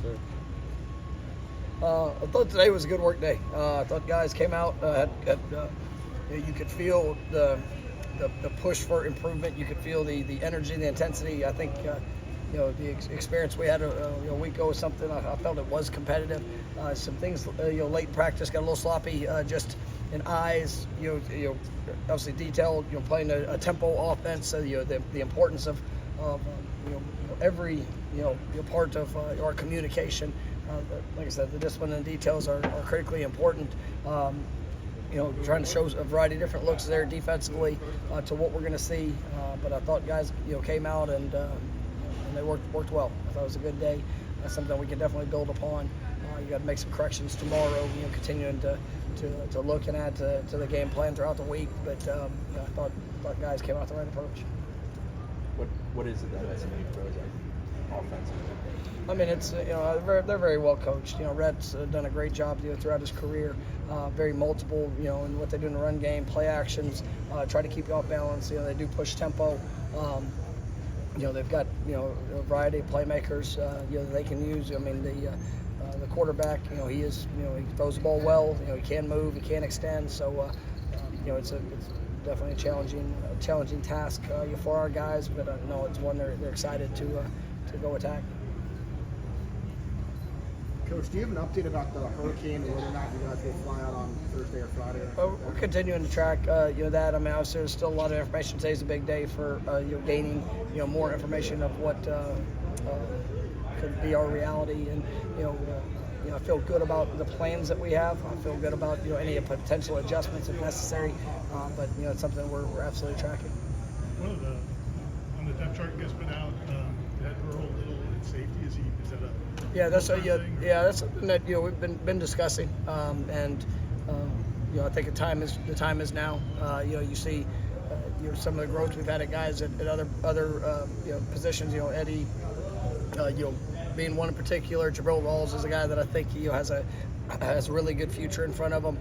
sir. I thought today was a good work day. I thought guys came out, you could feel the push for improvement. You could feel the energy, the intensity. I think the experience we had a week ago was something I felt it was competitive. Some things late in practice got a little sloppy, just in eyes. Obviously detailed. Playing a tempo offense. So the importance of every part of our communication. Like I said, the discipline and details are critically important. Trying to show a variety of different looks there defensively to what we're going to see. But I thought guys, came out and they worked well. I thought it was a good day. That's something we can definitely build upon. You got to make some corrections tomorrow. Continuing to look and add to the game plan throughout the week. But I thought guys came out the right approach. What is it that SMU throws at offensively? I mean, it's they're very well coached. Rhett's done a great job throughout his career. Very multiple, in what they do in the run game, play actions, try to keep you off balance. They do push tempo. They've got a variety of playmakers that they can use. I mean, the quarterback, he throws the ball well. He can move, he can extend. So it's definitely a challenging task for our guys. But I know it's one they're excited to go attack. Coach, do you have an update about the hurricane and whether or not you guys will fly out on Thursday or Friday? We're continuing to track that. I mean, obviously there's still a lot of information. Today's a big day for gaining more information of what could be our reality, and I feel good about the plans that we have. I feel good about any potential adjustments if necessary, but it's something we're absolutely tracking. One of on the depth chart you guys put out, that Earl Little in safety, is that a that's something that we've been discussing, and I think the time is now. You see some of the growth we've had at guys at other positions. Eddie, being one in particular. Jabril Rawls is a guy that I think has a really good future in front of him.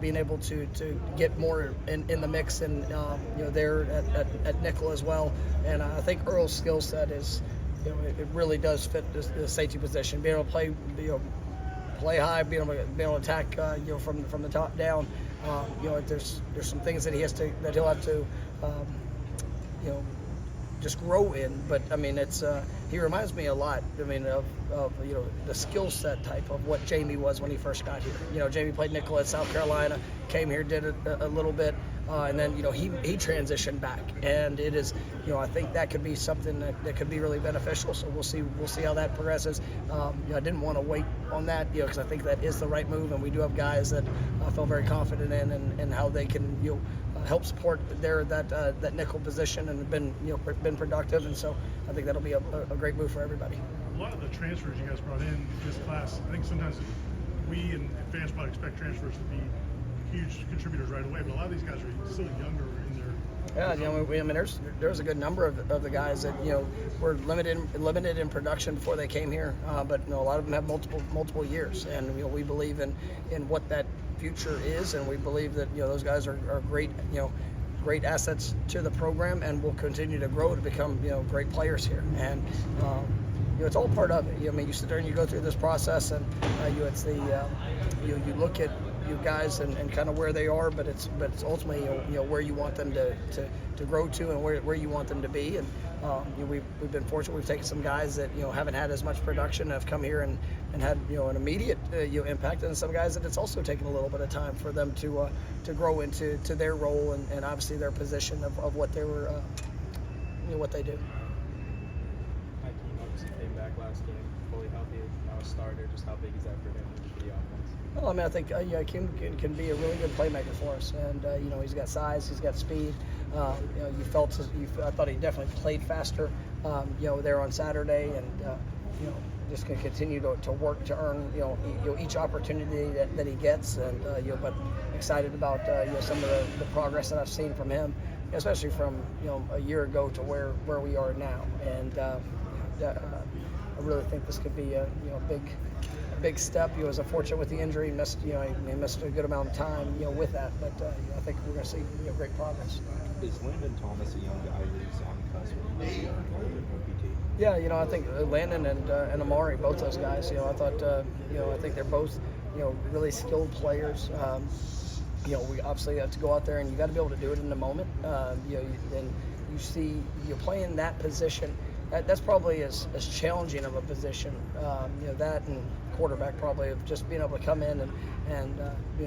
Being able to get more in the mix and there at nickel as well. And I think Earl's skill set is. It really does fit the safety position. Being able to play high, being able to attack, from the top down. There's some things that he'll have to, just grow in. But I mean, he reminds me a lot. I mean, of the skill set type of what Jamie was when he first got here. Jamie played nickel at South Carolina, came here, did it a little bit. And then he transitioned back, and it is I think that could be something that could be really beneficial. So we'll see how that progresses. I didn't want to wait on that because I think that is the right move, and we do have guys that I feel very confident in and how they can help support that nickel position and have been productive, and so I think that'll be a great move for everybody. A lot of the transfers you guys brought in this class, I think sometimes we and fans probably expect transfers to be huge contributors right away, but a lot of these guys are still younger in their. Yeah, there's a good number of the guys that were limited in production before they came here, but a lot of them have multiple years, and we believe in what that future is, and we believe that those guys are great great assets to the program, and will continue to grow to become great players here, and it's all part of it. I mean, you sit there and you go through this process, and you look at you guys and kind of where they are, but it's ultimately where you want them to grow to and where you want them to be. And we've been fortunate. We've taken some guys that haven't had as much production, have come here and had an immediate impact, and some guys that it's also taken a little bit of time for them to grow into their role and obviously their position of what they were what they do. Hakeem obviously came back last game fully healthy, now a starter. Just how big is that for him for the offense? Well, I mean, I think Kim can be a really good playmaker for us, and he's got size, he's got speed. I thought he definitely played faster, there on Saturday, and just going to continue to work to earn each opportunity that he gets, and but excited about some of the progress that I've seen from him, especially from a year ago to where we are now, and I really think this could be a big step. He was unfortunate with the injury, missed he missed a good amount of time with that, but I think we're going to see great progress. Is Landon Thomas a young guy who's on the cusp of maybe OPT? Yeah, I think Landon and Amari, both those guys. I thought, I think they're both, really skilled players. We obviously have to go out there and you got to be able to do it in the moment. And you see you're playing that position. That's probably as challenging of a position. That and quarterback probably of just being able to come in and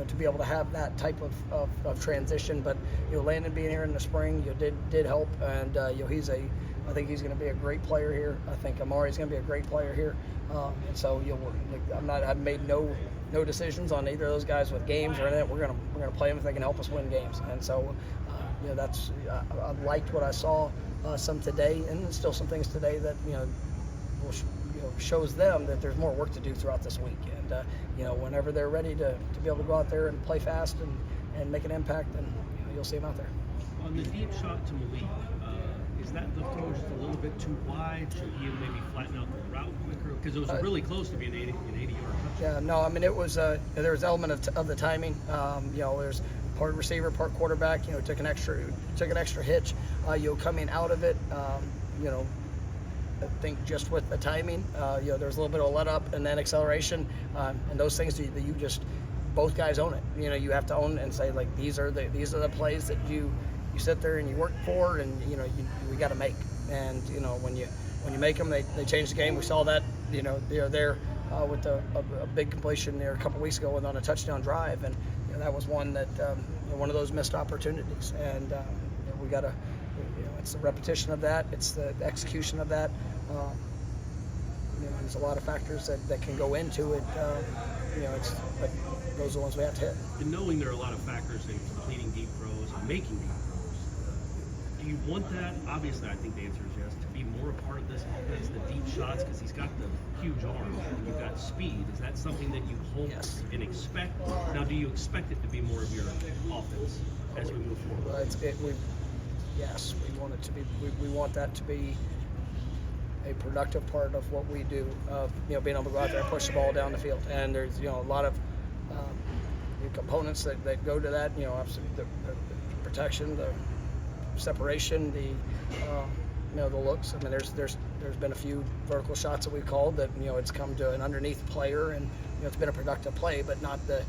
to be able to have that type of transition. But Landon being here in the spring, did help, and I think he's going to be a great player here. I think Amari's going to be a great player here, and so I've made no decisions on either of those guys with games or anything. We're gonna play them if they can help us win games, and so that's I liked what I saw some today, and there's still some things today that shows them that there's more work to do throughout this week, and whenever they're ready to be able to go out there and play fast and make an impact, then you'll see them out there. On the deep shot to Malik, is that the throw just a little bit too wide? Should he maybe flatten out the route quicker? Because it was really close to being an 80-yard touchdown. Yeah, no, I mean it was there was an element of the timing. There's part receiver, part quarterback. Took an extra hitch. Coming out of it, I think just with the timing, there was a little bit of a let up and then acceleration, and those things that you just both guys own it. You have to own it and say like these are the plays that you sit there and you work for, and we got to make. And when you make them, they change the game. We saw that they're there with a big completion there a couple weeks ago on a touchdown drive, and that was one that one of those missed opportunities. And we got to. It's the repetition of that. It's the execution of that. There's a lot of factors that can go into it. But those are the ones we have to hit. And knowing there are a lot of factors in completing deep throws and making deep throws, do you want that? Obviously, I think the answer is yes. To be more a part of this offense, the deep shots, because he's got the huge arm and you've got speed. Is that something that you hope and expect? Now, do you expect it to be more of your offense as we move forward? Yes, we want it to be. We want that to be a productive part of what we do. Of being able to go out there and push the ball down the field. And there's a lot of components that go to that. Obviously the protection, the separation, the looks. I mean, there's been a few vertical shots that we've called that it's come to an underneath player, and it's been a productive play, but not the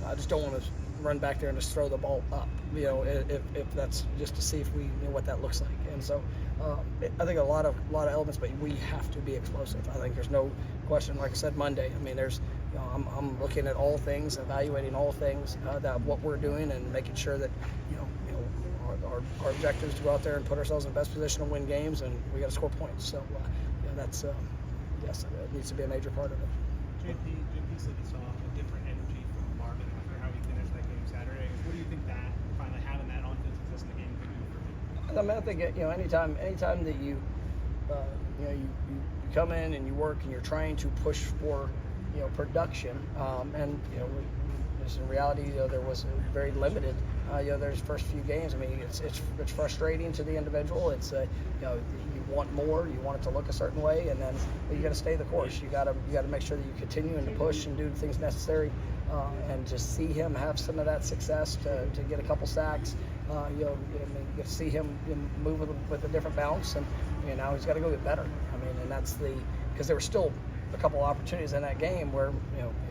I just don't want to run back there and just throw the ball up, if that's just to see if we what that looks like. And so I think a lot of elements, but we have to be explosive. I think there's no question. Like I said Monday, I mean there's I'm looking at all things, evaluating all things that what we're doing, and making sure that our objective is to go out there and put ourselves in the best position to win games, and we got to score points. So that's yes, it needs to be a major part of it. JP said he saw a different energy from Marvin after how he finished that game Saturday. What do you think that finally having that on defense exists in the game could do for him? I mean, I think anytime that you come in and you work and you're trying to push for production, and just in reality there was very limited. There's first few games. I mean, it's frustrating to the individual. It's you want more. You want it to look a certain way, and then you got to stay the course. You got to make sure that you continue to push and do the things necessary, and just see him have some of that success to get a couple sacks. You get to see him move with a different bounce, and now he's got to go get better. I mean, and that's because there were still a couple opportunities in that game where it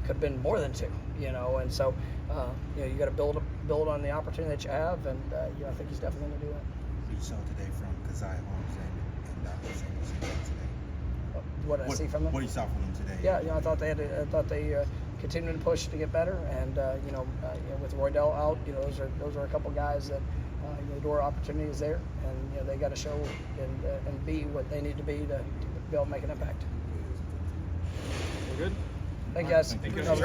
could have been more than two, and so you got to build on the opportunity that you have, and I think he's definitely going to do that. You saw today from Kazai Holmes and today. What did I see from them? What you saw from them today? Yeah, I thought they continued to push to get better, and with Roydell out, those are a couple guys that the door opportunity is there, and they got to show and be what they need to be able to make an impact. We're good. Thank you guys. Thank you. That was great.